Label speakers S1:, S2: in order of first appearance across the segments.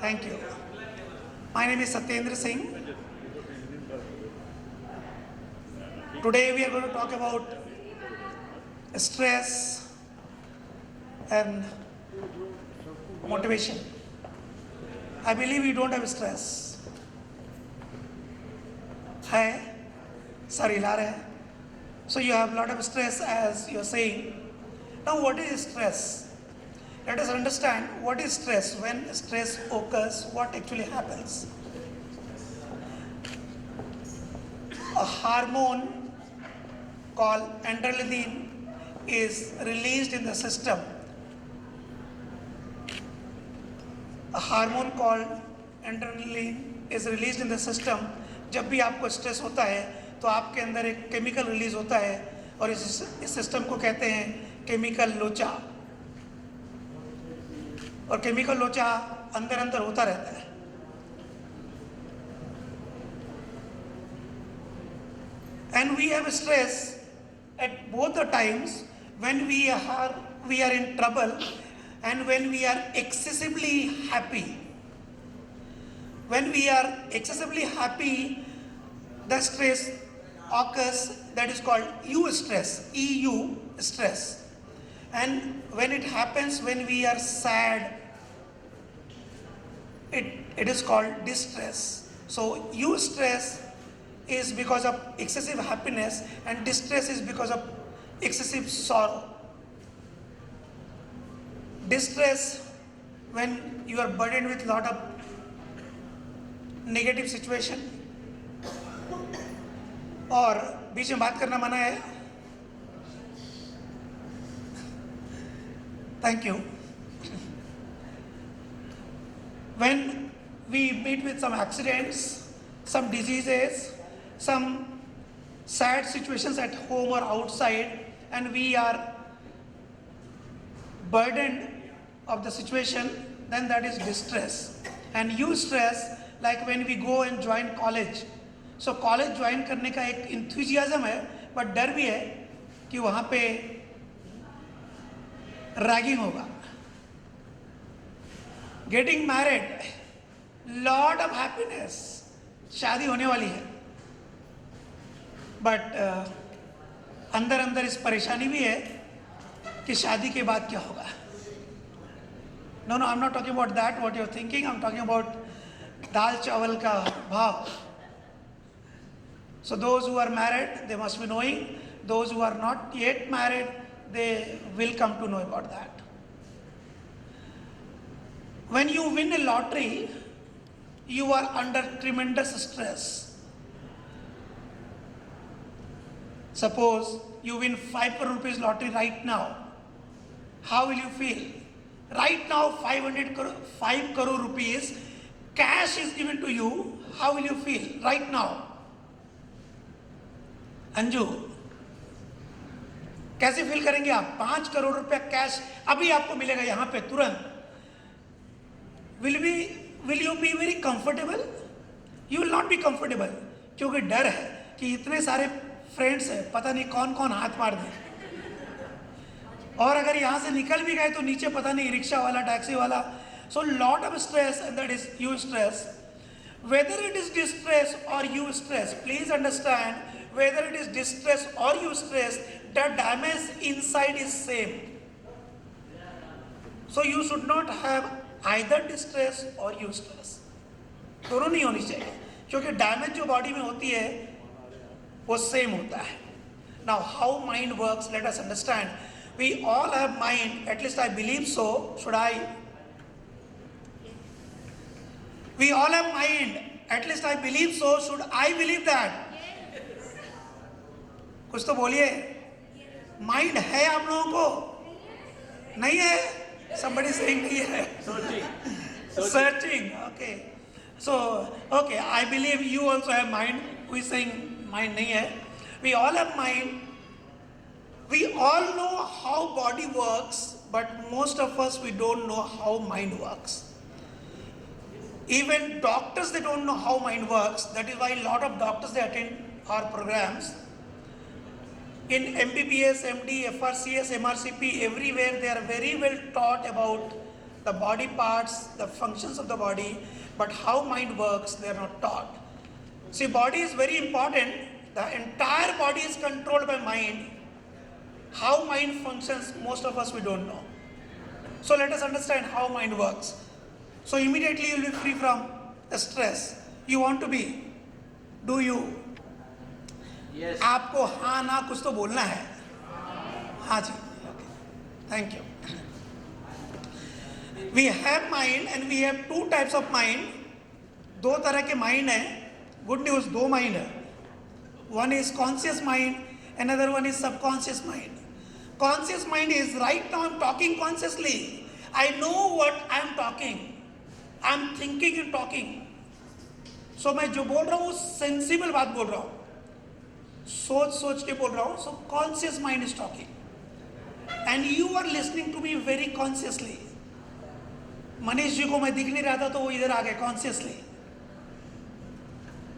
S1: Thank you. My name is Satyendra Singh. Today we are going to talk about stress and motivation. I believe you don't have stress. Hai? Sorry, Lara. So you have a lot of stress as you're saying. Now what is stress? Let us understand what is stress. When stress occurs, what actually happens? A hormone called adrenaline is released in the system. A hormone called adrenaline is released in the system. जब भी आपको stress होता है तो आपके अंदर एक chemical release होता है और इस सिस्टम को कहते हैं केमिकल लोचा. और केमिकल लोचा अंदर अंदर होता रहता है. And we have stress at both the times when we are in trouble and when we are excessively happy. When we are excessively happy, the stress occurs, that is called eustress, EU stress. And when it happens when we are sad, it is called distress. So eustress is because of excessive happiness and distress is because of excessive sorrow. Distress when you are burdened with lot of negative situation और बीच में बात करना मना है. Thank you. When we meet with some accidents, some diseases, some sad situations at home or outside, and we are burdened of the situation, then that is distress. And eustress, like when we go and join college. So college join करने का एक enthusiasm है, but डर भी है कि वहाँ पे ragging होगा. Getting married, lot of happiness, शादी होने वाली है. But अंदर अंदर इस परेशानी भी है कि शादी के बाद क्या होगा. No, I'm not talking about that, what you're thinking. I'm talking about दाल चावल का भाव. So those who are married, they must be knowing. Those who are not yet married, they will come to know about that. When you win a lottery, you are under tremendous stress. Suppose you win 5 crore rupees lottery right now. How will you feel? Right now 5 crore rupees cash is given to you. How will you feel right now? Anju, कैसे feel करेंगे आप? 5 करोड़ रुपया cash अभी आपको मिलेगा यहाँ पे तुरंत. Will you be very comfortable? You will not be comfortable, क्योंकि डर है कि इतने सारे फ्रेंड्स हैं, पता नहीं कौन कौन हाथ मार दे. और अगर यहाँ से निकल भी गए तो नीचे पता नहीं रिक्शा वाला, टैक्सी वाला. So lot of stress, and that is eustress. Whether it is distress or eustress, please understand, whether it is distress or eustress, the damage inside is same. So you should not have either distress or eustress. दोनों नहीं होनी चाहिए, क्योंकि damage जो body में होती है वो सेम होता है. Now how mind works, let us understand. We all have mind, at least I believe so. We all have mind, at least I believe so. Should I believe that? कुछ तो बोलिए. Mind है आप लोगों को? नहीं है? Somebody saying नहीं है. Searching. Okay. So, okay, I believe you also have mind. Who is saying mind नहीं है? We all have mind. We all know how body works, but most of us, we don't know how mind works. Even doctors, they don't know how mind works. That is why a lot of doctors, they attend our programs. In MBBS, MD, FRCS, MRCP, everywhere they are very well taught about the body parts, the functions of the body, but how mind works, they are not taught. See, body is very important. The entire body is controlled by mind. How mind functions, most of us we don't know. So let us understand how mind works. So immediately you will be free from stress. You want to be, do you?
S2: Yes.
S1: आपको हाँ ना कुछ तो बोलना है. हाँ जी. Thank you. We have mind and we have two types of mind. दो तरह के mind हैं. Good news, दो mind है. One is conscious mind, another one is subconscious mind. Conscious mind is right now I'm talking consciously. I know what I'm talking. I'm thinking and talking. So मैं जो बोल रहा हूँ sensible बात बोल रहा हूँ. सोच सोच के बोल रहा हूँ. So conscious mind is talking. And you are listening to me very consciously. Manish ji को मैं दिख नहीं रहा था तो वो इधर आ गए consciously.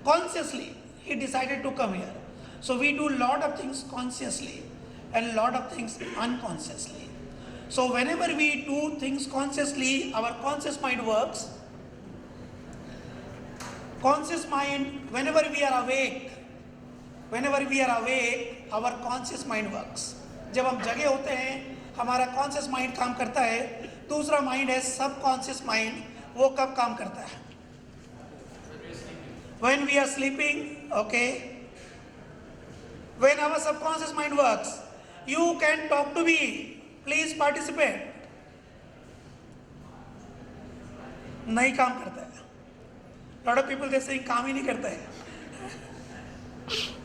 S1: Consciously, he decided to come here. So we do lot of things consciously and lot of things unconsciously. So whenever we do things consciously, our conscious mind works. Conscious mind, whenever we are awake, our conscious mind works. जब हम जगे होते हैं, हमारा conscious mind काम करता है. दूसरा mind है subconscious mind, वो कब काम करता है? When we are sleeping, okay? When our subconscious mind works, you can talk to me. Please participate. नहीं काम करता है. Lot of people they say काम ही नहीं करता है.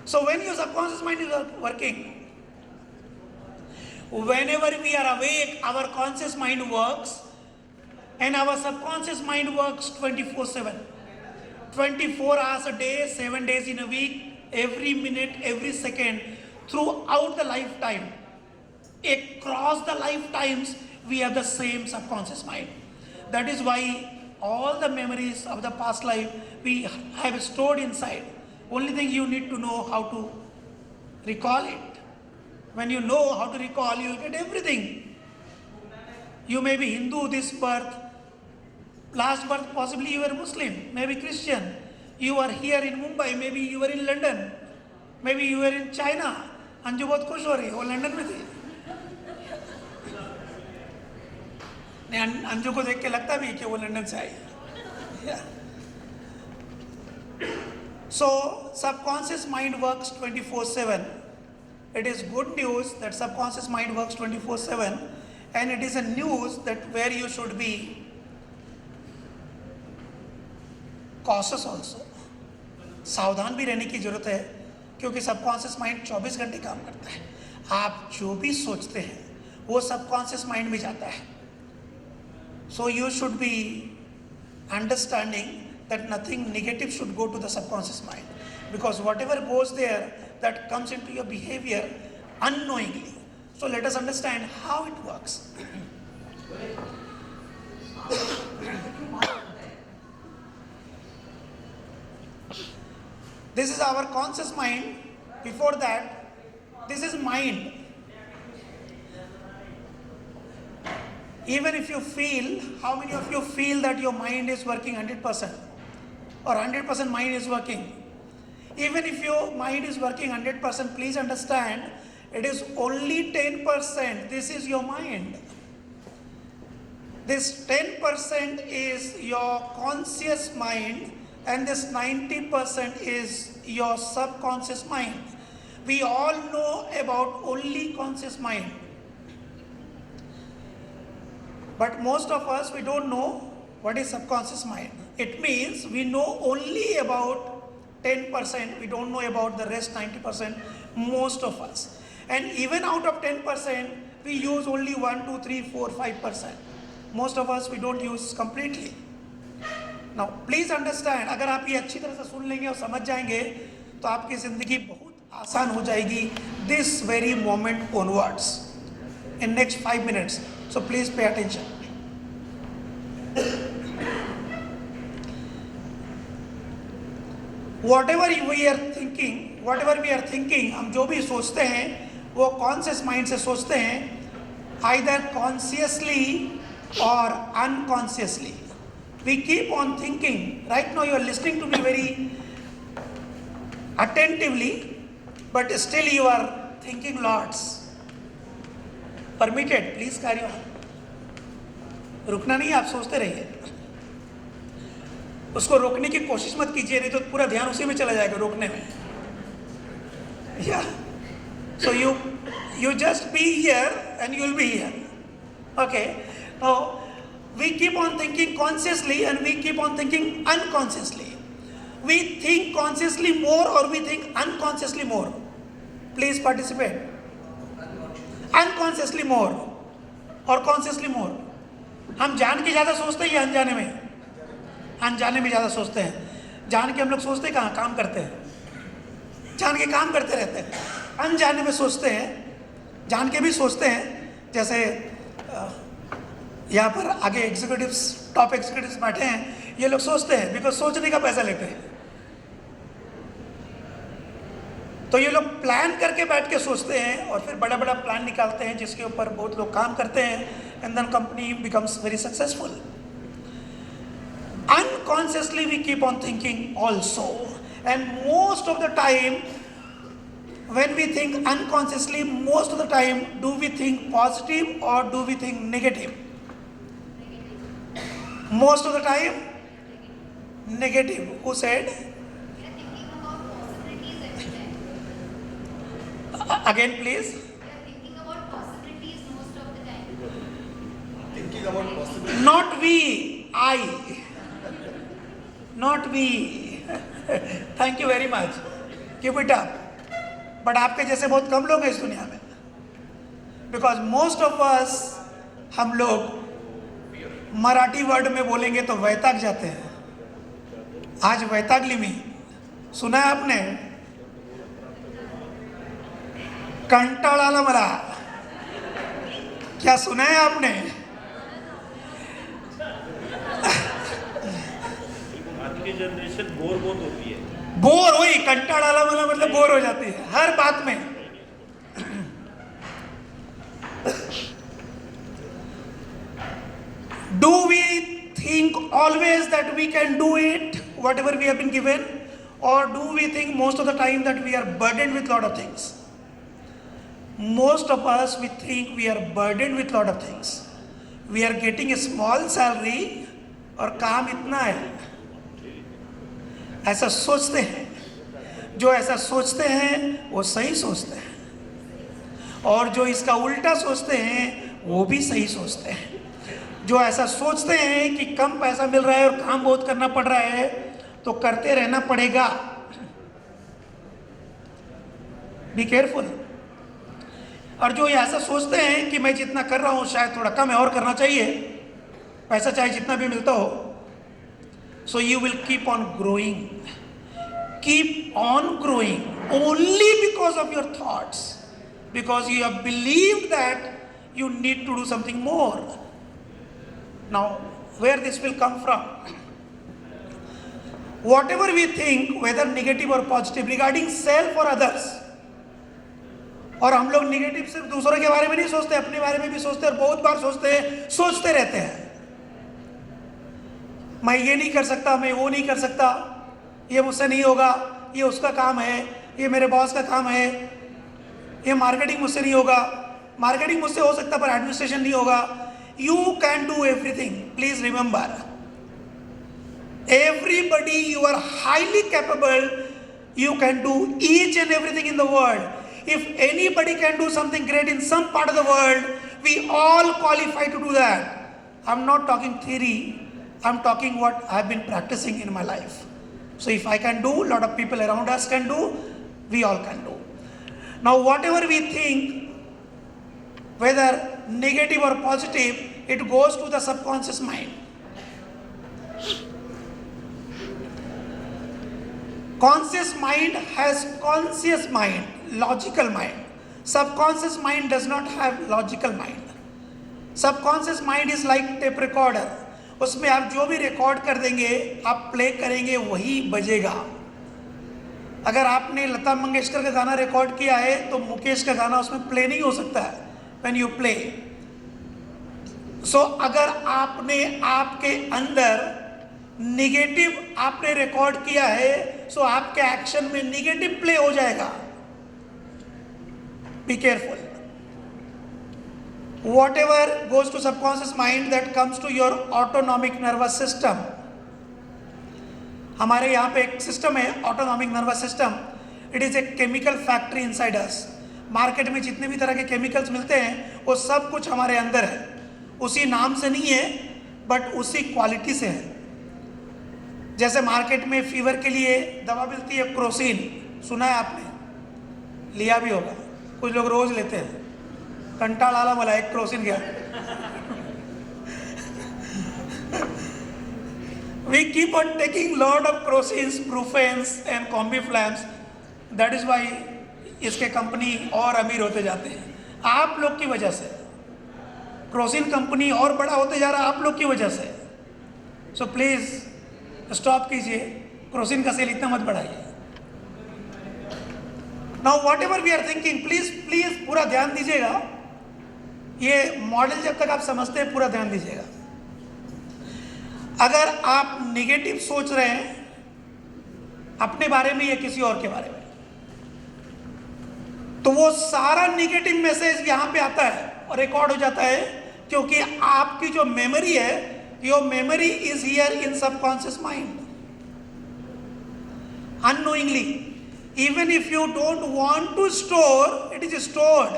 S1: So when your subconscious mind is working, whenever we are awake, our conscious mind works, and our subconscious mind works 24/7. 24 hours a day, 7 days in a week, every minute, every second, throughout the lifetime. Across the lifetimes, we have the same subconscious mind. That is why all the memories of the past life we have stored inside. Only thing you need to know how to recall it. When you know how to recall, you will get everything. You may be Hindu this birth, last birth possibly you were Muslim, maybe Christian. You are here in Mumbai, maybe you were in London, maybe you were in China. Anju बहुत खुश हो रही है, वो London में थी. नहीं, अंजू को देख के लगता भी कि वो लंदन से आई. So subconscious mind works 24/7. It is good news that subconscious mind works 24/7, and it is a news that where you should be cautious also. सावधान भी रहने की जरूरत है, क्योंकि सबकॉन्शियस माइंड 24 घंटे काम करता है. आप जो भी सोचते हैं वो सबकॉन्शियस माइंड में जाता है. So you should be understanding that nothing negative should go to the subconscious mind, because whatever goes there, that comes into your behavior unknowingly. So let us understand how it works. This is our conscious mind. Before that, this is mind. Even if you feel, how many of you feel that your mind is working 100% or 100% mind is working? Even if your mind is working 100%, please understand, it is only 10%. This is your mind. This 10% is your conscious mind, and this 90% is your subconscious mind. We all know about only conscious mind. But most of us, we don't know what is subconscious mind. It means we know only about 10%. We don't know about the rest 90%, most of us. And even out of 10%, we use only 1, 2, 3, 4, 5%. Most of us, we don't use completely. Now, please understand, अगर आप ये अच्छी तरह से सुन लेंगे और समझ जाएंगे, तो आपकी ज़िंदगी बहुत आसान हो जाएगी this very moment onwards. In next 5 minutes. So please pay attention. Whatever we are thinking, हम जो भी सोचते हैं, वो conscious mind से सोचते हैं, either consciously or unconsciously. We keep on thinking. Right now you are listening to me very attentively, but still you are thinking lots. Permitted, please carry on. रुकना नहीं, आप सोचते रहिए. उसको रोकने की कोशिश मत कीजिए, नहीं तो पूरा ध्यान उसी में चला जाएगा, रोकने में. Yeah. So you just be here and you'll be here. Okay. Now we keep on thinking consciously and we keep on thinking unconsciously. We think consciously more or we think unconsciously more. Please participate. Unconsciously more or consciously more. हम जान के ज़्यादा सोचते हैं या अनजाने में? अनजाने में ज़्यादा सोचते हैं. जान के हम लोग सोचते कहाँ? काम करते हैं. जान के काम करते रहते हैं. अनजाने में सोचते हैं, जान के भी सोचते हैं. जैसे यहाँ पर आगे एग्जीक्यूटिव्स, टॉप एग्जीक्यूटिव्स बैठे हैं, ये लोग सोचते हैं बिकॉज सोचने का पैसा लेते हैं. तो ये लोग प्लान करके बैठ के सोचते हैं और फिर बड़ा बड़ा प्लान निकालते हैं जिसके ऊपर बहुत लोग काम करते हैं and then company becomes very successful. Unconsciously we keep on thinking also, and most of the time when we think unconsciously, most of the time do we think positive or do we think negative? Most of the time negative. Who said?
S3: We are thinking about possibilities every time.
S1: Again please.
S3: We are thinking about possibilities most of the time.
S4: Thinking about possibility.
S1: Not we, I. Not we. Thank you very much. Keep it up. But आपके जैसे बहुत कम लोग हैं इस दुनिया में. Because most of us, हम लोग मराठी वर्ड में बोलेंगे तो वैताग जाते हैं. आज वैतागली में सुना है आपने? कंटाळा मला. क्या सुना है आपने?
S5: आज की जनरेशन बोर बहुत होती है.
S1: बोर हुई, कंटाळा मला मतलब बोर हो जाती है हर बात में. Do we think always that we can do it, whatever we have been given, or do we think most of the time that we are burdened with lot of things? Most of us, we think we are burdened with lot of things. We are getting a small salary और काम इतना है. ऐसा सोचते हैं. जो ऐसा सोचते हैं वो सही सोचते हैं, और जो इसका उल्टा सोचते हैं वो भी सही सोचते हैं. जो ऐसा सोचते हैं कि कम पैसा मिल रहा है और काम बहुत करना पड़ रहा है तो करते रहना पड़ेगा. Be careful. और जो ऐसा सोचते हैं कि मैं जितना कर रहा हूँ शायद थोड़ा कम है और करना चाहिए, पैसा चाहे जितना भी मिलता हो, so you will keep on growing. Keep on growing only because of your thoughts, because you have believed that you need to do something more. Now, where this will come from? Whatever we think, whether negative or positive, regarding self or others, और हम लोग negative सिर्फ दूसरों के बारे में नहीं सोचते, अपने बारे में भी सोचते हैं, और बहुत बार सोचते रहते हैं. मैं ये नहीं कर सकता, मैं वो नहीं कर सकता, ये मुझसे नहीं होगा, ये उसका काम है, ये मेरे बॉस का काम है, ये मार्केटिंग मुझसे नहीं होगा. मार्केटिंग मुझसे हो सकता पर एडमिनिस्ट्रेशन नहीं होगा. You can do everything. Please remember, everybody, you are highly capable. You can do each and everything in the world. If anybody can do something great in some part of the world, we all qualify to do that. I'm not talking theory, I'm talking what I've been practicing in my life. So if I can do, a lot of people around us can do, we all can do. Now whatever we think, whether negative or positive, it goes to the subconscious mind. Conscious mind has conscious mind, logical mind. Subconscious mind does not have logical mind. Subconscious mind is like tape recorder. उसमें आप जो भी record कर देंगे, आप play करेंगे, वही बजेगा. अगर आपने लता मंगेशकर का गाना रिकॉर्ड किया है तो मुकेश का गाना उसमें प्ले नहीं हो सकता है. When you play, सो अगर आपने आपके अंदर निगेटिव आपने रिकॉर्ड किया है, सो आपके एक्शन में निगेटिव प्ले हो जाएगा. Be careful. Whatever goes to subconscious mind that comes to your autonomic nervous system. हमारे यहाँ पे एक सिस्टम है autonomic nervous system. It is a chemical factory inside us. Market में जितने भी तरह के केमिकल्स मिलते हैं वो सब कुछ हमारे अंदर है. उसी नाम से नहीं है बट उसी क्वालिटी से है. जैसे मार्केट में फीवर के लिए दवा मिलती है क्रोसिन, सुना है आपने, लिया भी होगा, कुछ लोग रोज लेते हैं. कंटाळ आला मला, एक क्रोसिन घ्या. We keep on taking lot of crosins, brufens and combiflams. That is why इसके कंपनी और अमीर होते जाते हैं आप लोग की वजह से. क्रोसिन कंपनी और बड़ा होते जा रहा है आप लोग की वजह से. सो प्लीज स्टॉप कीजिए, क्रोसिन का सेल इतना मत बढ़ाइए. Now whatever we are thinking, please please पूरा ध्यान दीजिएगा. ये मॉडल जब तक आप समझते हैं पूरा ध्यान दीजिएगा. अगर आप नेगेटिव सोच रहे हैं अपने बारे में या किसी और के बारे में, तो वो सारा नेगेटिव मैसेज यहां पे आता है और रिकॉर्ड हो जाता है. क्योंकि आपकी जो मेमोरी है, your memory is here in subconscious mind. Unknowingly, even if you don't want to store, it is stored.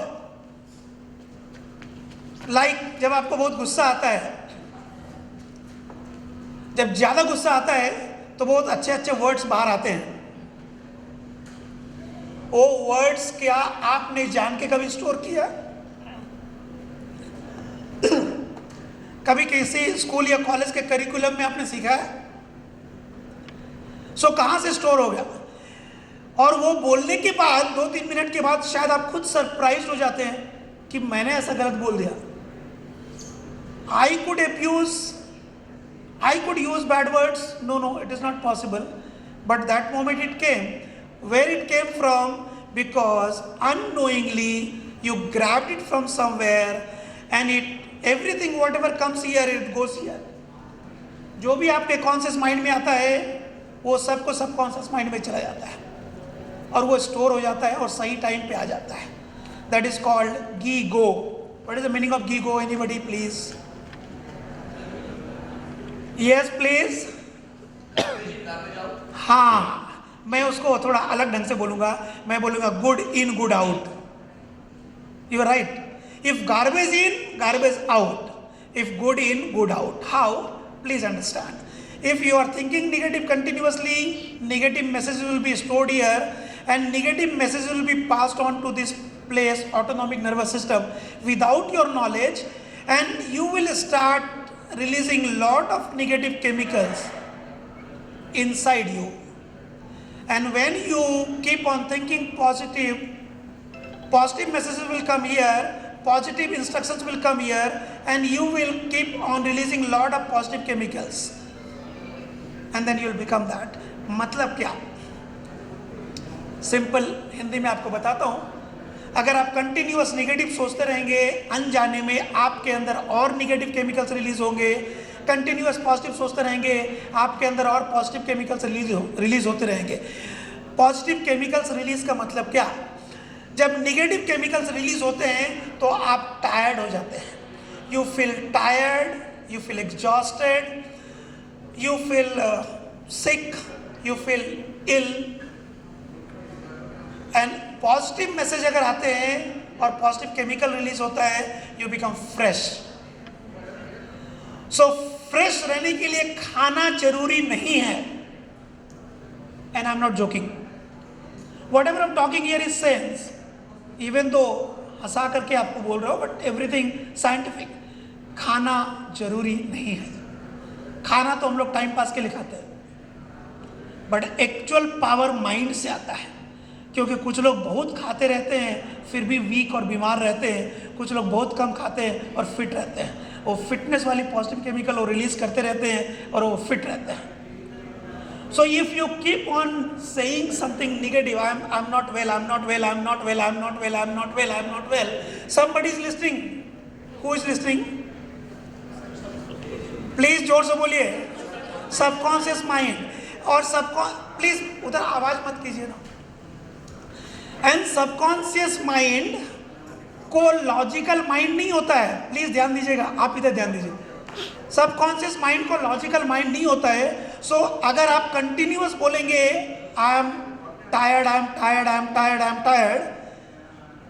S1: Like जब आपको बहुत गुस्सा आता है, जब ज्यादा गुस्सा आता है तो बहुत अच्छे अच्छे वर्ड्स बाहर आते हैं. वो वर्ड्स क्या आपने जान के कभी स्टोर किया? कभी किसी स्कूल या कॉलेज के करिकुलम में आपने सीखा है? सो कहां से स्टोर हो गया? और वो बोलने के बाद 2-3 मिनट के बाद शायद आप खुद सरप्राइज हो जाते हैं कि मैंने ऐसा गलत बोल दिया. I could use bad words. No, it is not possible. But that moment it came. Where it came from? Because unknowingly you grabbed it from somewhere, and everything whatever comes here, it goes here. जो भी आपके conscious mind में आता है वो सबको subconscious mind में चला जाता है और वो स्टोर हो जाता है और सही टाइम पे आ जाता है. That is called गी-गो. What is the meaning of गी-गो? Anybody please? Yes, please. हाँ, मैं उसको थोड़ा अलग ढंग से बोलूंगा. मैं बोलूंगा good in good out. You are right. If garbage in, garbage out. If good in, good out. How? Please understand. If you are thinking negative continuously, negative messages will be stored here, and negative messages will be passed on to this place, autonomic nervous system, without your knowledge, and you will start releasing lot of negative chemicals inside you. And when you keep on thinking positive messages will come here, positive instructions will come here, and you will keep on releasing lot of positive chemicals, and then you will become that. मतलब क्या? Simple Hindi में आपको बताता हूँ. अगर आप continuous negative सोचते रहेंगे, अनजाने में आपके अंदर और नेगेटिव केमिकल्स रिलीज होंगे. कंटिन्यूअस पॉजिटिव सोचते रहेंगे, आपके अंदर और पॉजिटिव केमिकल्स रिलीज होते रहेंगे. पॉजिटिव केमिकल्स रिलीज का मतलब क्या? जब नेगेटिव केमिकल्स रिलीज होते हैं तो आप टायर्ड हो जाते हैं. You feel tired, you feel exhausted, you feel sick, you feel ill. and positive message अगर आते हैं और positive chemical release होता है, you become fresh. so fresh रहने के लिए खाना जरूरी नहीं है. and I'm not joking. whatever I'm talking here is sense, even though हंसा करके आपको बोल रहा हूँ, but everything scientific. खाना जरूरी नहीं है. खाना तो हम लोग टाइम पास के लिए खाते हैं, बट एक्चुअल पावर माइंड से आता है. क्योंकि कुछ लोग बहुत खाते रहते हैं फिर भी वीक और बीमार रहते हैं. कुछ लोग बहुत कम खाते हैं और फिट रहते हैं. वो फिटनेस वाली पॉजिटिव केमिकल वो रिलीज करते रहते हैं और वो फिट रहते हैं. So if you keep on saying something negative, I am not well, I am not well, I am not well, I am not well, I am not well, I am not well, somebody is listening. Who is listening? Please जोर से बोलिए, subconscious mind. और please उधर आवाज मत कीजिए ना। And subconscious mind को लॉजिकल माइंड नहीं होता है, प्लीज ध्यान दीजिएगा, आप इधर ध्यान दीजिए। सबकॉन्शियस माइंड को लॉजिकल माइंड नहीं होता है। सो अगर आप कंटिन्यूअस बोलेंगे I am tired, I am tired, I am tired, I am tired,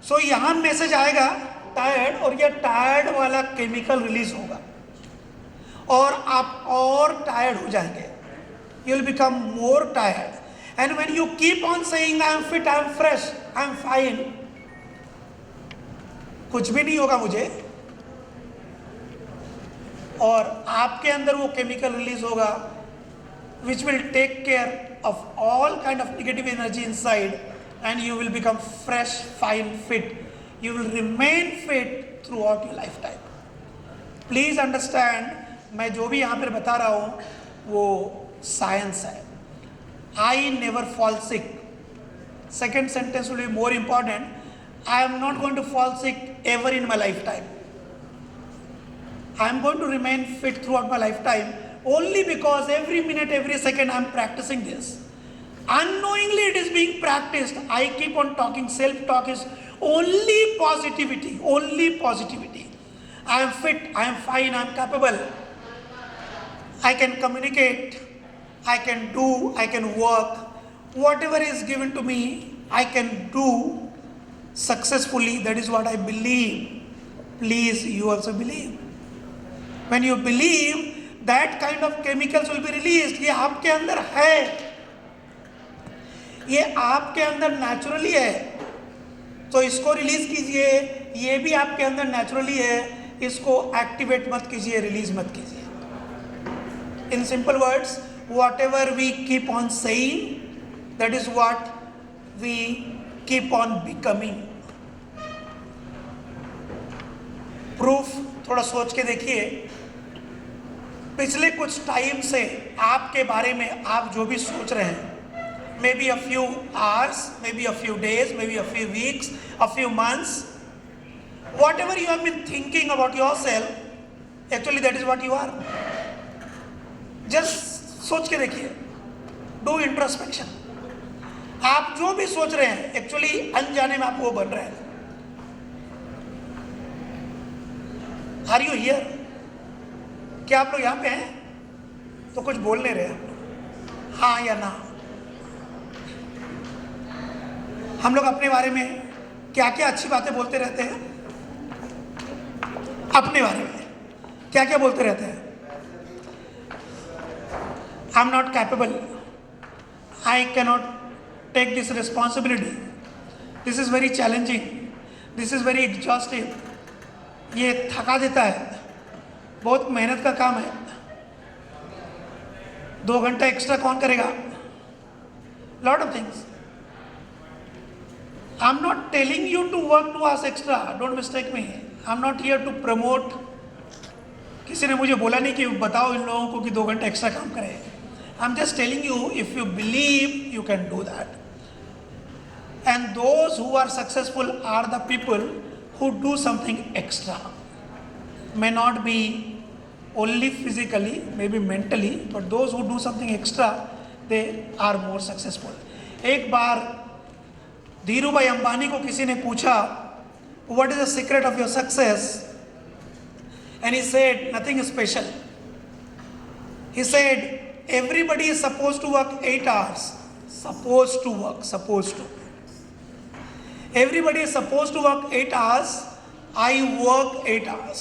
S1: so यहां मैसेज आएगा टायर्ड, और ये टायर्ड वाला केमिकल रिलीज होगा और आप और टायर्ड हो जाएंगे। You will become more tired. And when you keep on saying I am fit, I am fresh, I am fine, कुछ भी नहीं होगा मुझे, और आपके अंदर वो केमिकल रिलीज होगा which will take care of all kind of negative energy inside, and you will become fresh, fine, fit. You will remain fit throughout your lifetime. Please understand, मैं जो भी यहाँ पर बता रहा हूँ वो साइंस है। I never fall sick. Second sentence will be more important. I am not going to fall sick ever in my lifetime. I am going to remain fit throughout my lifetime only because every minute, every second I am practicing this. Unknowingly it is being practiced. I keep on talking. Self-talk is only positivity, only positivity. I am fit, I am fine, I am capable. I can communicate, I can do, I can work. Whatever is given to me, I can do successfully. That is what I believe. Please, you also believe. When you believe, that kind of chemicals will be released. ये आपके अंदर है, ये आपके अंदर naturally है, तो इसको रिलीज कीजिए। ये भी आपके अंदर नेचुरली है, इसको एक्टिवेट मत कीजिए, रिलीज मत कीजिए। In simple words, whatever we keep on saying, that is what we keep on becoming. Proof थोड़ा सोच के देखिए। पिछले कुछ टाइम से आपके बारे में आप जो भी सोच रहे हैं, maybe a few hours, maybe a few days, maybe a few weeks, a few months, whatever you have been thinking about yourself, actually that is what you are. जस्ट सोच के देखिए, do introspection. आप जो भी सोच रहे हैं एक्चुअली अनजाने में आप वो बन रहे हैं। Are you here? क्या आप लोग यहाँ पे हैं? तो कुछ बोल नहीं रहे आप लोग, हाँ या ना। हम लोग अपने बारे में क्या क्या अच्छी बातें बोलते रहते हैं? अपने बारे में क्या क्या बोलते रहते हैं? I am not capable, I cannot take this responsibility, this is very challenging, this is very exhaustive, ये थका देता है, बहुत मेहनत का काम है, 2 घंटा एक्स्ट्रा कौन करेगा? Lot of things. I am not telling you to work 2 hours extra, don't mistake me. I am not here to promote. किसी ने मुझे बोला नहीं कि बताओ इन लोगों को कि 2 घंटा एक्स्ट्रा काम करें। I am just telling you, if you believe you can do that. And those who are successful are the people who do something extra. May not be only physically, maybe mentally, but those who do something extra, they are more successful. एक बार धीरू भाई अंबानी को किसी ने पूछा, what is the secret of your success? And he said, nothing special. He said, everybody is supposed to work 8 hours. Supposed to work, supposed to. Everybody is supposed to work 8 hours. I work 8 hours.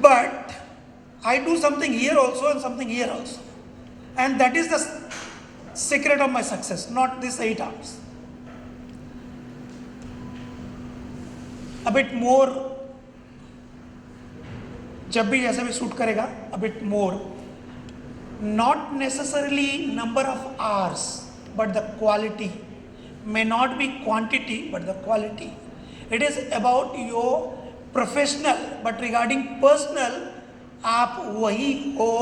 S1: But I do something here also and something here also. And that is the secret of my success, not this 8 hours. A bit more, जब भी जैसे भी suit करेगा, a bit more. Not necessarily number of hours, but the quality. May not be quantity but the quality. It is about your professional, but regarding personal, आप वही हो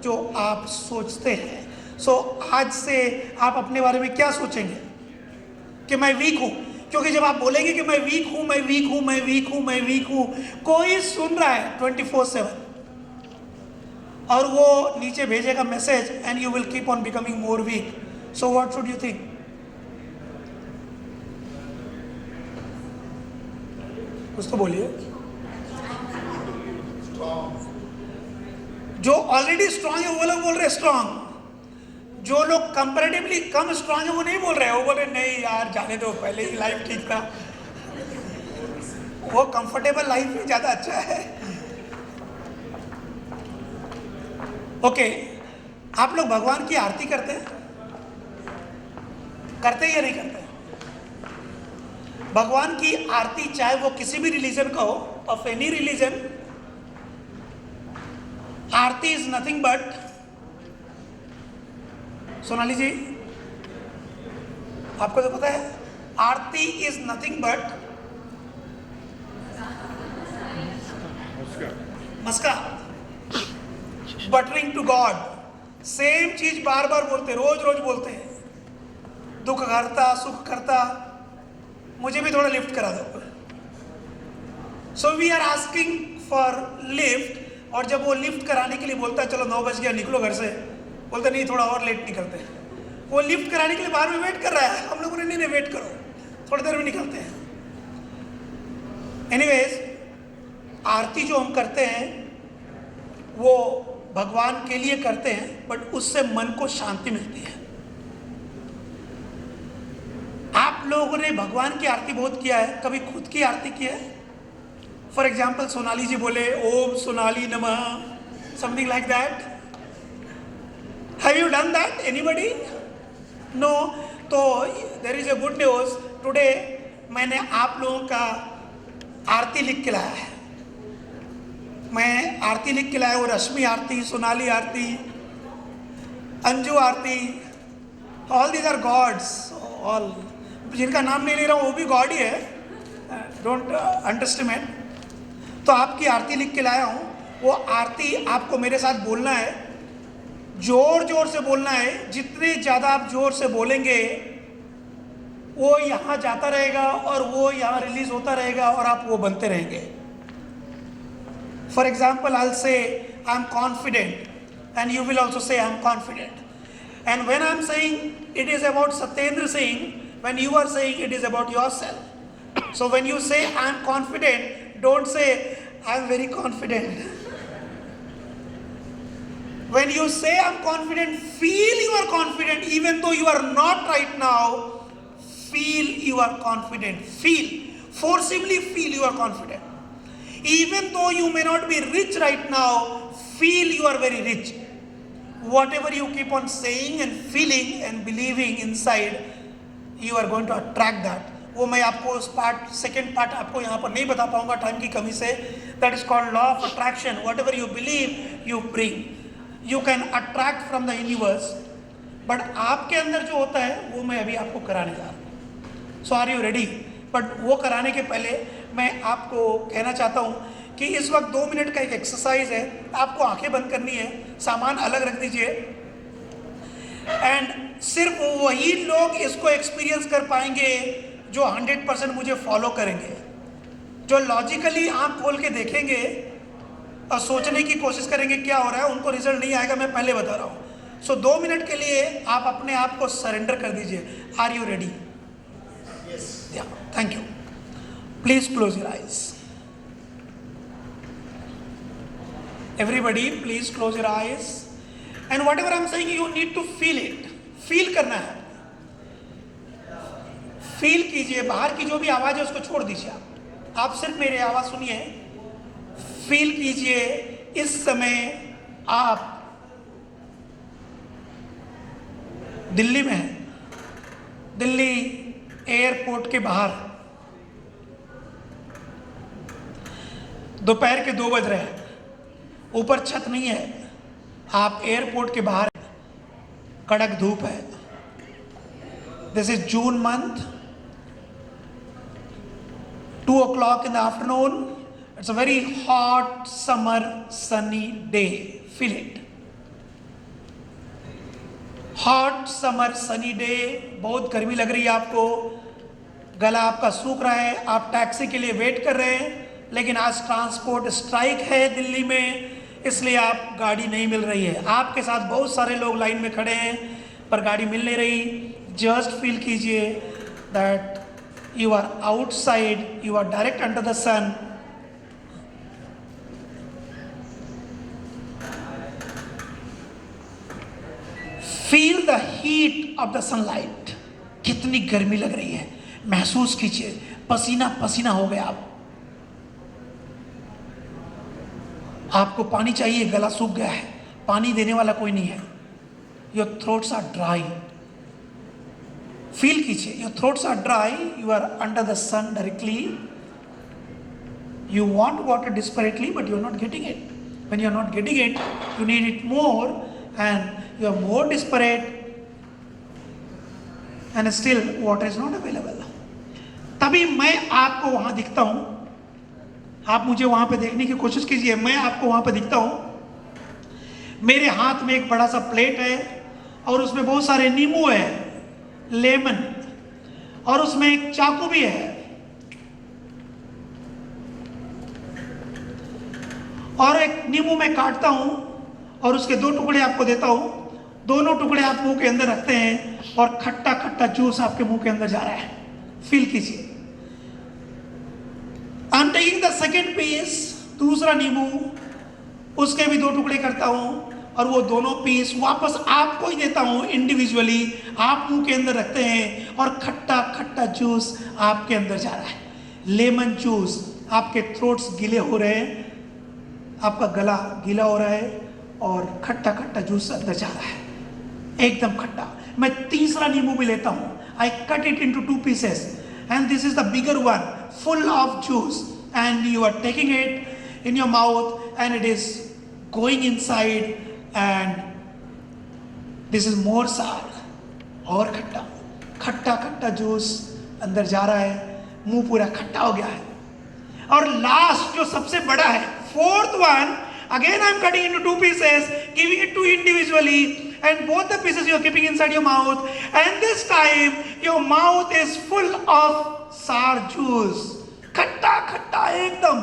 S1: जो आप सोचते हैं। सो आज से आप अपने बारे में क्या सोचेंगे? कि मैं वीक हूँ, क्योंकि जब आप बोलेंगे कि मैं वीक हूँ, मैं वीक हूँ, मैं वीक हूँ, मैं वीक हूँ, कोई सुन रहा है 24/7। और वो नीचे भेजेगा message and you will keep on becoming more weak. So what should you think? कुछ तो बोलिए. जो ऑलरेडी स्ट्रांग है वो लोग बोल रहे स्ट्रांग. जो लोग कंपैरेटिवली कम स्ट्रांग है वो नहीं बोल रहे. वो बोल रहे नहीं यार जाने दो, पहले ही लाइफ ठीक था, वो कंफर्टेबल लाइफ में ज्यादा अच्छा है. ओके, आप लोग भगवान की आरती करते हैं? करते हैं या नहीं करते? भगवान की आरती चाहे वो किसी भी रिलीजन का हो, of any religion, aarti is nothing but, Sonali ji आपको तो पता है, aarti is nothing but maska, buttering to God. Same चीज बार बार बोलते, रोज रोज बोलते हैं. दुख करता, सुख करता, मुझे भी थोड़ा लिफ्ट करा दो. So we are asking for lift. और जब वो लिफ्ट कराने के लिए बोलता है चलो 9 बज गया निकलो घर से, बोलते नहीं थोड़ा और लेट निकलते हैं. वो लिफ्ट कराने के लिए बाहर में वेट कर रहा है, हम लोगों ने नहीं वेट करो, थोड़ी देर में निकलते हैं. एनीवेज, आरती जो हम करते हैं वो भगवान के लिए करते हैं, बट उससे मन को शांति मिलती है. आप लोगों ने भगवान की आरती बहुत किया है, कभी खुद की आरती की है? फॉर एग्जाम्पल सोनाली जी बोले ओम सोनाली नमः, something like that. Have you done that? Anybody? No. तो there is a good news. Today मैंने आप लोगों का आरती लिख के लाया है. मैं आरती लिख के लाया हूँ. Rashmi aarti, Sonali aarti, Anju aarti, all these are gods. All जिनका नाम नहीं ले रहा हूँ वो भी गॉड ही है, डोंट अंडरस्टिमेट. तो आपकी आरती लिख के लाया हूँ. वो आरती आपको मेरे साथ बोलना है, जोर जोर से बोलना है. जितने ज़्यादा आप जोर से बोलेंगे वो यहाँ जाता रहेगा और वो यहाँ रिलीज होता रहेगा और आप वो बनते रहेंगे. For example I will say I am confident and you will also say I am confident. And when I am saying it is about Satyendra Singh, when you are saying it is about yourself. So when you say I am confident, don't say I am very confident. When you say I am confident, feel you are confident even though you are not right now. Feel you are confident. Feel, forcibly feel you are confident. Even though you may not be rich right now, feel you are very rich. Whatever you keep on saying and feeling and believing inside, you are going to attract that. वो मैं आपको उस part, second part आपको यहाँ पर नहीं बता पाऊंगा टाइम की कमी से. That is called law of attraction. What ever you believe you bring. You can attract from the universe, but आपके अंदर जो होता है वो मैं अभी आपको कराने जा रहा हूँ. सो आर यू रेडी? बट वो कराने के पहले मैं आपको कहना चाहता हूँ कि इस वक्त 2 मिनट का एक एक्सरसाइज है. आपको आंखें बंद करनी है, सामान अलग रख दीजिए, एंड सिर्फ वही लोग इसको एक्सपीरियंस कर पाएंगे जो 100% मुझे फॉलो करेंगे. जो लॉजिकली आंख खोल के देखेंगे और सोचने की कोशिश करेंगे क्या हो रहा है, उनको रिजल्ट नहीं आएगा, मैं पहले बता रहा हूँ. सो 2 मिनट के लिए आप अपने आप को सरेंडर कर दीजिए. Are you ready?
S4: Yes.
S1: Yeah, thank you. Please close your eyes. Everybody please close your eyes. And whatever I am saying you need to feel it. Feel करना है, फील कीजिए. बाहर की जो भी आवाज है उसको छोड़ दीजिए. आप सिर्फ मेरी आवाज सुनिए, फील कीजिए. इस समय आप दिल्ली में हैं, दिल्ली एयरपोर्ट के बाहर. दोपहर के 2 बज रहे हैं, ऊपर छत नहीं है, आप एयरपोर्ट के बाहर, कड़क धूप है. This is June month, 2 o'clock in the afternoon. It's a very hot summer sunny day. Feel it. Hot summer sunny day. बहुत गर्मी लग रही है आपको, गला आपका सूख रहा है, आप टैक्सी के लिए वेट कर रहे हैं, लेकिन आज ट्रांसपोर्ट स्ट्राइक है दिल्ली में, इसलिए आप गाड़ी नहीं मिल रही है। आपके साथ बहुत सारे लोग लाइन में खड़े हैं पर गाड़ी मिल नहीं रही। जस्ट फील कीजिए that you are outside, you are direct under the sun. Feel the heat of the sunlight. कितनी गर्मी लग रही है, महसूस कीजिए। पसीना पसीना हो गया आपको पानी चाहिए, गला सूख गया है, पानी देने वाला कोई नहीं है। Your throats are dry. Feel कीजिए, your throats are dry, you are under the sun directly. You want water desperately but you are not getting it. When you are not getting it, you need it more and you are more desperate and still water is not available. तभी मैं आपको वहां दिखता हूं। आप मुझे वहां पे देखने की कोशिश कीजिए, मैं आपको वहां पे दिखता हूं। मेरे हाथ में एक बड़ा सा प्लेट है और उसमें बहुत सारे नींबू है, लेमन, और उसमें एक चाकू भी है। और एक नींबू मैं काटता हूं और उसके 2 टुकड़े आपको देता हूं। दोनों टुकड़े आप मुंह के अंदर रखते हैं और खट्टा खट्टा जूस आपके मुंह के अंदर जा रहा है। फील कीजिए। I am taking the second piece, दूसरा नींबू, उसके भी 2 टुकड़े करता हूं और वो दोनों पीस वापस आपको ही देता हूं इंडिविजुअली। आप मुंह के अंदर रखते हैं और खट्टा खट्टा जूस आपके अंदर जा रहा है। Lemon juice. आपके थ्रोट्स गीले हो रहे हैं, आपका गला गीला हो रहा है और खट्टा खट्टा जूस अंदर जा रहा है, एकदम खट्टा। मैं तीसरा नींबू भी लेता हूं। I cut it into 2 pieces and this is the bigger one, full of juice, and you are taking it in your mouth and it is going inside and this is more sour, और खट्टा खट्टा खट्टा juice अंदर जा रहा है, मुंह पूरा खट्टा हो गया है। और लास्ट जो सबसे बड़ा है, fourth one, again I am cutting into 2 pieces, giving it to individually, and both the pieces you are keeping inside your mouth, and this time your mouth is full of sour juice, खट्टा खट्टा एकदम।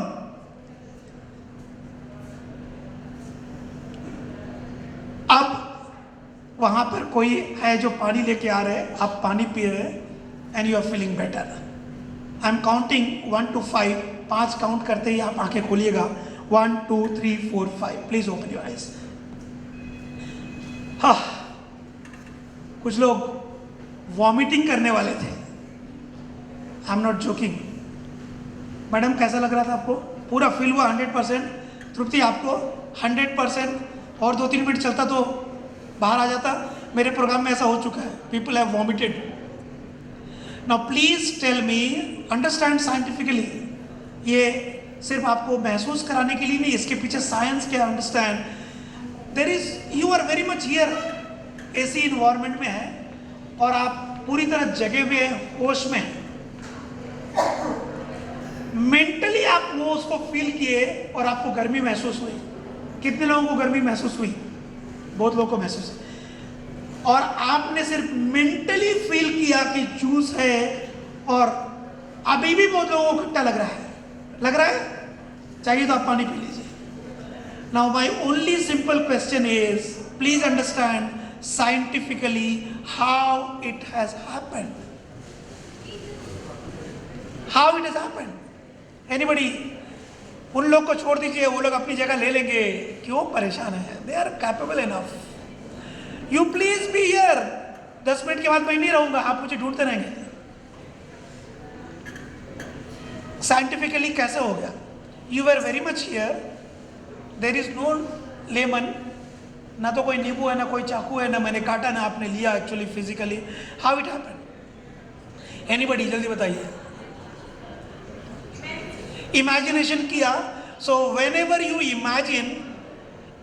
S1: अब वहां पर कोई है जो पानी लेके आ रहे हैं, आप पानी पी रहे हैं and you are feeling better. I am counting 1 to 5, 5 count करते ही आप आंखें खोलिएगा। 1 2 3 4 5, प्लीज ओपन योर आइज। हाँ, कुछ लोग वॉमिटिंग करने वाले थे। I am not joking. Madam कैसा लग रहा था आपको? पूरा फील हुआ 100%? तृप्ति आपको 100%? और 2-3 मिनट चलता तो बाहर आ जाता। मेरे प्रोग्राम में ऐसा हो चुका है, people have vomited. Now please tell me, understand scientifically, ये सिर्फ आपको महसूस कराने के लिए नहीं, इसके पीछे साइंस क्या understand. There is, you are very much here, AC environment में है और आप पूरी तरह जगे हुए हैं, होश में हैं। मेंटली आप वो उसको फील किए और आपको गर्मी महसूस हुई। कितने लोगों को गर्मी महसूस हुई? बहुत लोगों को महसूस हुई। और आपने सिर्फ मेंटली फील किया कि जूस है और अभी भी बहुत लोगों को खट्टा लग रहा है। लग रहा है? चाहिए तो आप पानी पी लीजिए। Now my only simple question is, please understand scientifically how it has happened. How it has happened? Anybody? उन लोग को छोड़ दीजिए, वो लोग अपनी जगह ले लेंगे। क्यों परेशान है? They are capable enough. You please be here. 10 minute के बाद मैं नहीं रहूंगा, आप मुझे ढूंढते रहेंगे। साइंटिफिकली कैसे हो गया? You were very much here, there is no lemon, ना तो कोई नींबू है, ना कोई चाकू है, ना मैंने काटा, ना आपने लिया actually physically. How it happened? Anybody? जल्दी बताइए। इमेजिनेशन किया। So when ever you imagine,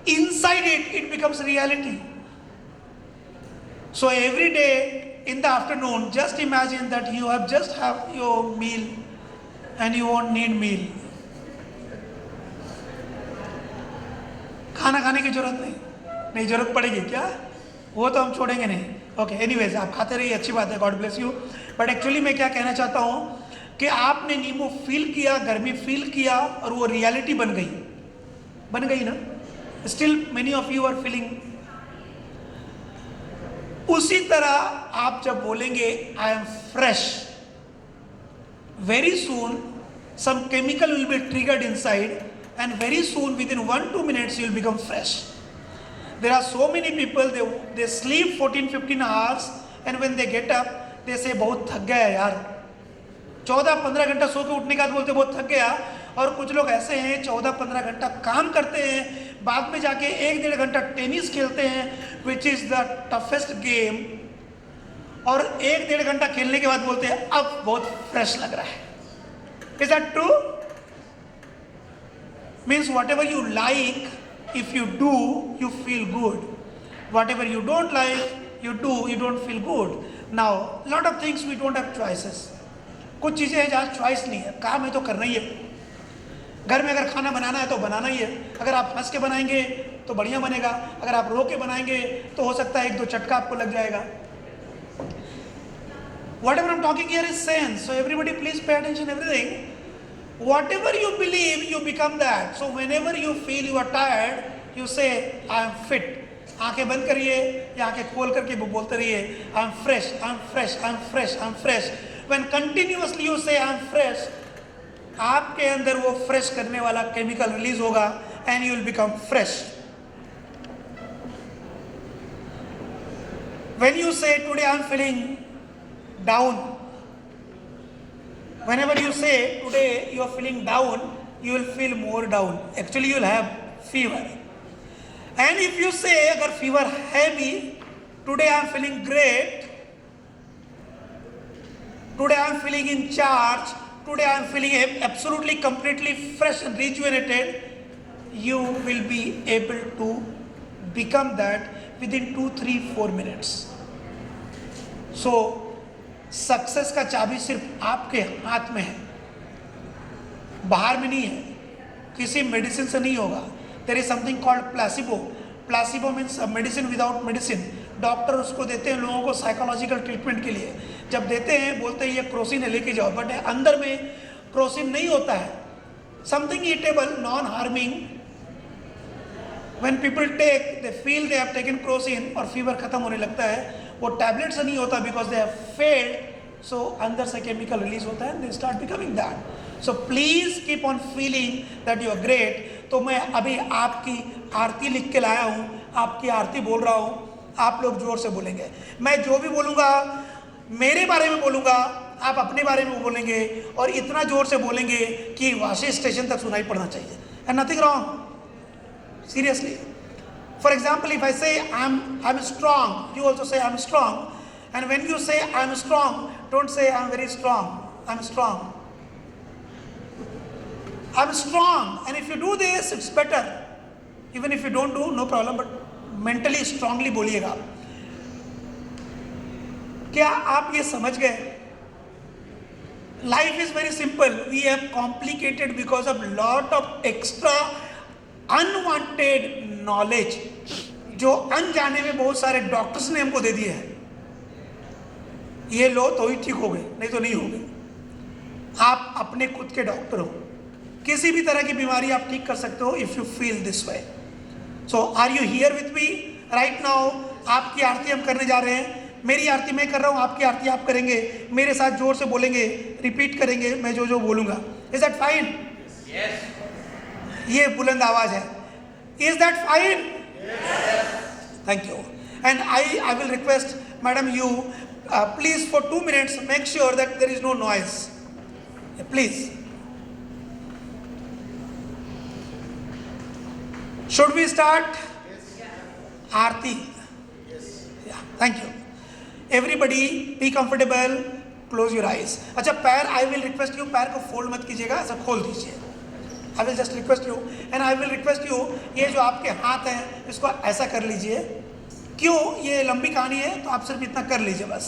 S1: inside it, it becomes reality. So every day in the afternoon, just imagine that you have just have your meal and you won't need meal. खाना खाने की जरूरत नहीं जरूरत पड़ेगी क्या? वो तो हम छोड़ेंगे नहीं। ओके, एनीवेज आप खाते रहिए, अच्छी बात है, God bless you. But actually मैं क्या कहना चाहता हूँ कि आपने नींबू फील किया, गर्मी फील किया और वो रियलिटी बन गई ना। Still many of you are feeling. उसी तरह आप जब बोलेंगे I am fresh, very soon some chemical will be triggered inside and very soon within 1-2 minutes you will become fresh. There are so many people, they sleep 14-15 hours and when they get up they say बहुत थक गया यार. 14-15 घंटा सो के उठने के बाद बोलते बहुत थक गया. और कुछ लोग ऐसे हैं 14-15 घंटा काम करते हैं, बाद में जाके 1-1.5 घंटा टेनिस खेलते हैं which is the toughest game, और 1-1.5 घंटा खेलने के बाद बोलते हैं अब बहुत फ्रेश लग रहा है. Is that true? Means whatever you like, if you do you feel good. Whatever you don't like you do, you don't feel good. Now lot of things we don't have choices. कुछ चीज़ें हैं जहाँ choice नहीं है, काम है तो करना ही है. घर में अगर खाना बनाना है तो बनाना ही है. अगर आप हंस के बनाएंगे तो बढ़िया बनेगा, अगर आप रो के बनाएंगे तो हो सकता है 1-2 चटका आपको लग जाएगा. Whatever I'm talking here is sense. So everybody please pay attention everything. Whatever you believe, you become that. So whenever you feel you are tired, you say I am fit. आंखें बंद करिए या आंखें खोल करके बोलते रहिए I am fresh, I am fresh, I am fresh, I am fresh. When continuously you say I am fresh, आपके अंदर वो फ्रेश करने वाला केमिकल रिलीज होगा and you will become fresh. When you say today I am feeling down, whenever you say today you are feeling down, you will feel more down. Actually, you will have fever. And if you say, agar fever heavy, today I am feeling great, today I am feeling in charge, today I am feeling absolutely, completely fresh and rejuvenated, you will be able to become that within 2, 3, 4 minutes. So, success का चाबी सिर्फ आपके हाथ में है, बाहर में नहीं है, किसी मेडिसिन से नहीं होगा. There is something called placebo. Placebo means medicine without medicine. Doctor उसको देते हैं लोगों को साइकोलॉजिकल ट्रीटमेंट के लिए. जब देते हैं बोलते हैं ये क्रोसिन है लेके जाओ, बट अंदर में क्रोसिन नहीं होता है. Something eatable, non harming. When people take, they feel they have taken Crocin और फीवर खत्म होने लगता है. वो टैबलेट से नहीं होता, because they have failed. So अंदर से केमिकल रिलीज होता है, they start becoming that. So please keep on feeling that you are great. तो मैं अभी आपकी आरती लिख के लाया हूँ, आपकी आरती बोल रहा हूँ. आप लोग जोर से बोलेंगे. मैं जो भी बोलूँगा मेरे बारे में बोलूँगा, आप अपने बारे में बोलेंगे और इतना जोर से बोलेंगे कि वाशी स्टेशन तक सुनाई पड़ना चाहिए. And nothing wrong, seriously. For example, if I say I'm strong, you also say I'm strong. And when you say I'm strong, don't say I'm very strong. I'm strong. I'm strong. And if you do this, it's better. Even if you don't do, no problem. But mentally strongly बोलिएगा. क्या आप ये समझ गए? Life is very simple. We have complicated because of lot of extra unwanted knowledge जो अनजाने में बहुत सारे डॉक्टर्स ने हमको दे दिए हैं. ये लो तो ही ठीक हो गए, नहीं तो नहीं हो गए. आप अपने खुद के डॉक्टर हो. किसी भी तरह की बीमारी आप ठीक कर सकते हो if you feel this way. So are you here with me right now? आपकी आरती हम करने जा रहे हैं. मेरी आरती मैं कर रहा हूँ, आपकी आरती आप करेंगे. मेरे साथ जोर से बोलेंगे, रिपीट करेंगे मैं जो जो बोलूँगा. Is that fine?
S2: Yes.
S1: ये बुलंद आवाज है. Is that fine? Thank you. And I will request madam you please for 2 minutes make sure that there is no noise. Please. Should we start aarti? Thank you. Everybody be comfortable, close your eyes. अच्छा, पैर आई will request you, पैर को fold मत कीजिएगा, ऐसा खोल दीजिए. I will just request you, and I will request you, ये जो आपके हाथ हैं इसको ऐसा कर लीजिए. क्यों? ये लंबी कहानी है तो आप सिर्फ इतना कर लीजिए बस.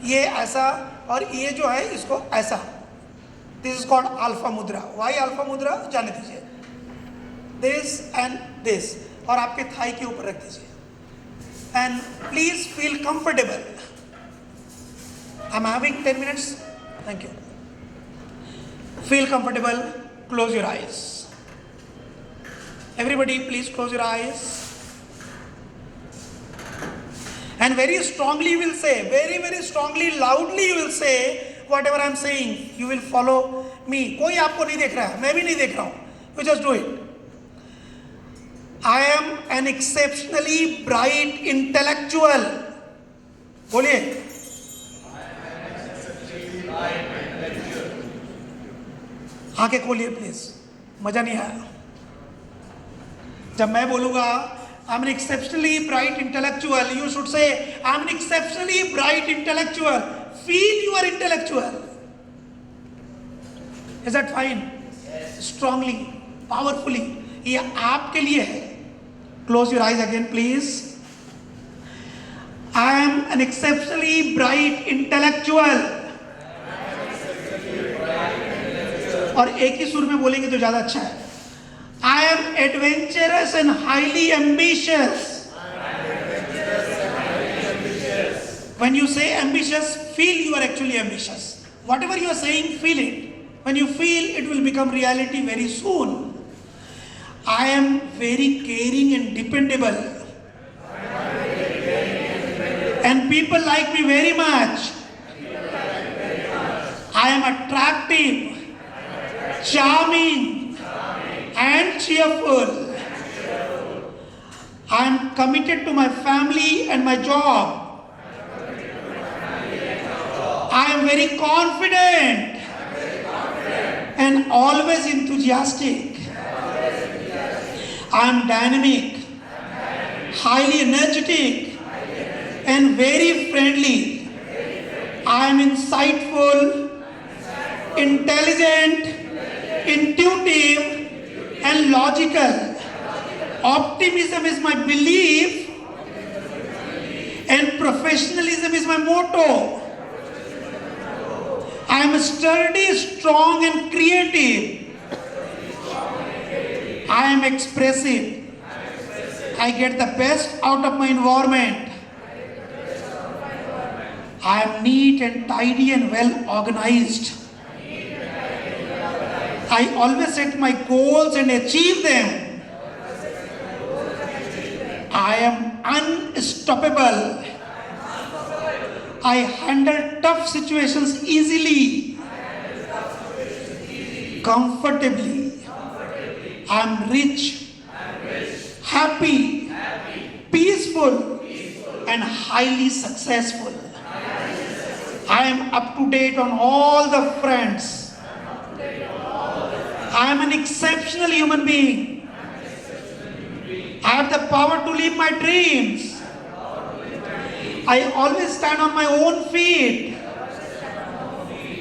S1: ये ऐसा और ये जो है इसको ऐसा. दिस इज कॉल्ड अल्फा मुद्रा. वाई अल्फा मुद्रा? जाने दीजिए. दिस एंड दिस, और आपके थाई के ऊपर रख दीजिए. And please feel comfortable. I am having 10 minutes. Thank you. Feel comfortable. Close your eyes. Everybody, please close your eyes. And very strongly you will say, very, very strongly, loudly you will say, whatever I am saying, you will follow me. कोई आपको नहीं देख रहा है, मैं भी नहीं देख रहा हूँ. You just do it. I am an exceptionally bright intellectual. बोलिए. आंखें खोलिए प्लीज, मजा नहीं आया. जब मैं बोलूंगा I'm an exceptionally bright intellectual, you should say I'm an exceptionally bright intellectual. Feel you are intellectual. Is that fine? Yes. Strongly, powerfully. ये आपके लिए है. Close your eyes again, please. I am an exceptionally bright intellectual. और एक ही सुर में बोलेंगे तो ज्यादा अच्छा है. I am adventurous and highly ambitious. When you say ambitious, feel you are actually ambitious. Whatever you are saying, feel it. When you feel, it will become reality very soon. I am very caring and dependable. And people like me very much. I am attractive, charming, and cheerful. I am committed to my family and my job. I am very confident and always enthusiastic. I am dynamic, highly energetic, and very friendly. I am insightful, intelligent, intuitive, and logical. Optimism is my belief, and professionalism is my motto. I am sturdy, strong, and creative. I am expressive. I get the best out of my environment. I am neat and tidy and well organized. I always set my goals and achieve them. I am unstoppable. I handle tough situations easily, comfortably. I am rich, happy, peaceful, and highly successful. I am up to date on all the fronts. I am an exceptional human being. I have the power to live my dreams. I always stand on my own feet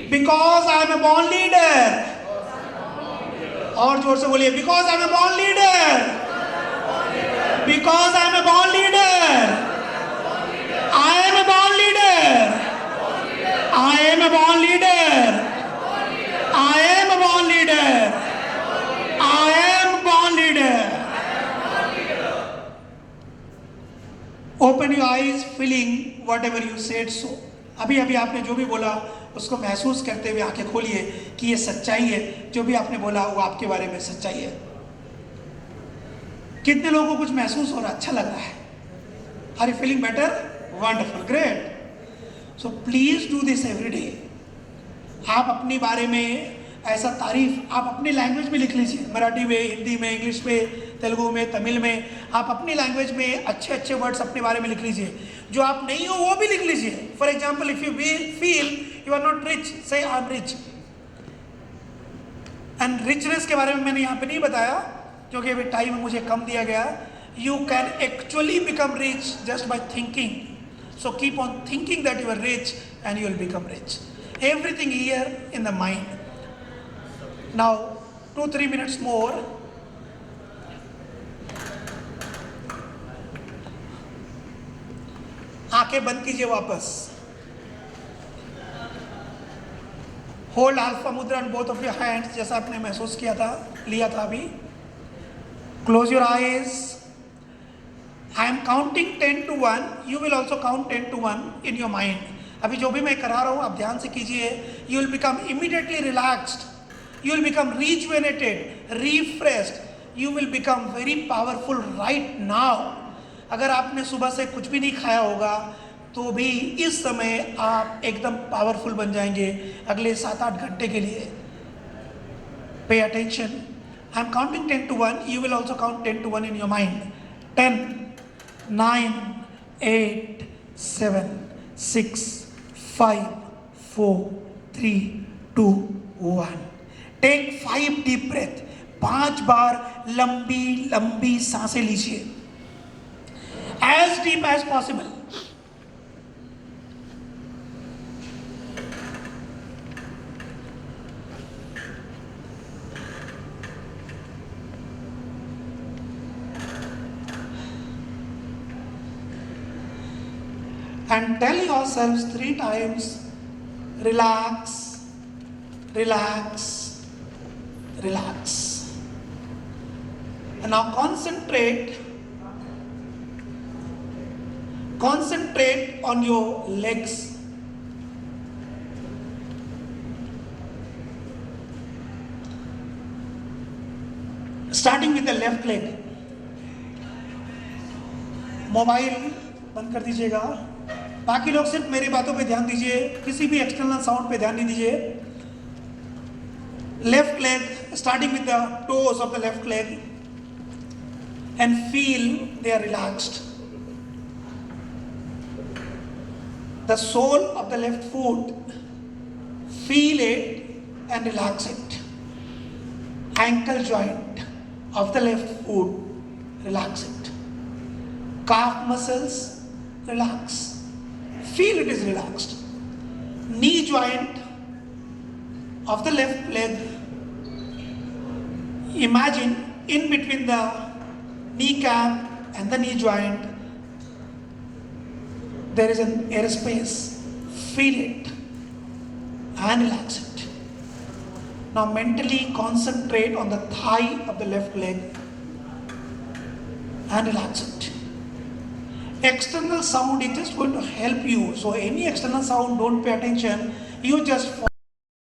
S1: because I am a born leader. और जोर से बोलिए, because I am a born leader. Because I am a born leader. I am a born leader. I am a born leader. I am a born leader. I am a born leader. Open your eyes, feeling whatever you said so. अभी अभी आपने जो भी बोला उसको महसूस करते हुए आंखें खोलिए कि ये सच्चाई है. जो भी आपने बोला वो आपके बारे में सच्चाई है. कितने लोगों को कुछ महसूस हो रहा, अच्छा लग रहा है? Are you feeling better? Wonderful, great. So please do this every day. आप अपने बारे में ऐसा तारीफ आप अपनी लैंग्वेज में लिख लीजिए. मराठी में, हिंदी में, इंग्लिश में, तेलुगु में, तमिल में. आप अपनी लैंग्वेज में अच्छे अच्छे वर्ड्स अपने बारे में लिख लीजिए. जो आप नहीं हो वो भी लिख लीजिए. For example, if you feel you are not rich, say I am rich. And richness के बारे में मैंने यहाँ पे नहीं बताया क्योंकि अभी टाइम मुझे कम दिया गया. You can actually become rich just by thinking. So keep on thinking that you are rich and you will become rich. Everything here in the mind. Now 2-3 minutes more. आंखें बंद कीजिए वापस. होल्ड अल्फा मुद्रा on both of your hands जैसा आपने महसूस किया था, लिया था अभी. Close your eyes. I am counting 10 to 1. You will also count 10 to 1 in your mind. अभी जो भी मैं करा रहा हूँ आप ध्यान से कीजिए. You will become immediately relaxed. You will become rejuvenated, refreshed, you will become very powerful right now. अगर आपने सुबह से कुछ भी नहीं खाया होगा तो भी इस समय आप एकदम पावरफुल बन जाएंगे अगले 7-8 घंटे के लिए. Pay attention. I am counting 10 to 1. You will also count 10 to 1 in your mind. 10, 9, 8, 7, 6, 5, 4, 3, 2, 1. Take 5 deep breath. 5 बार लंबी लंबी सांसें लीजिए. As deep as possible. And tell yourselves 3 times, relax, relax, relax. And now concentrate on your legs. Starting with the left leg. Mobile बंद कर दीजिएगा. बाकी लोग सिर्फ मेरी बातों पे ध्यान दीजिए, किसी भी एक्सटर्नल साउंड पे ध्यान नहीं दीजिए. Left leg, starting with the toes of the left leg and feel they are relaxed. The sole of the left foot, feel it and relax it. Ankle joint of the left foot, relax it. Calf muscles, relax. Feel it is relaxed. Knee joint of the left leg, imagine in between the kneecap and the knee joint there is an air space. Feel it and relax it. Now mentally concentrate on the thigh of the left leg and relax it. External sound is just going to help you. So any external sound, don't pay attention. You just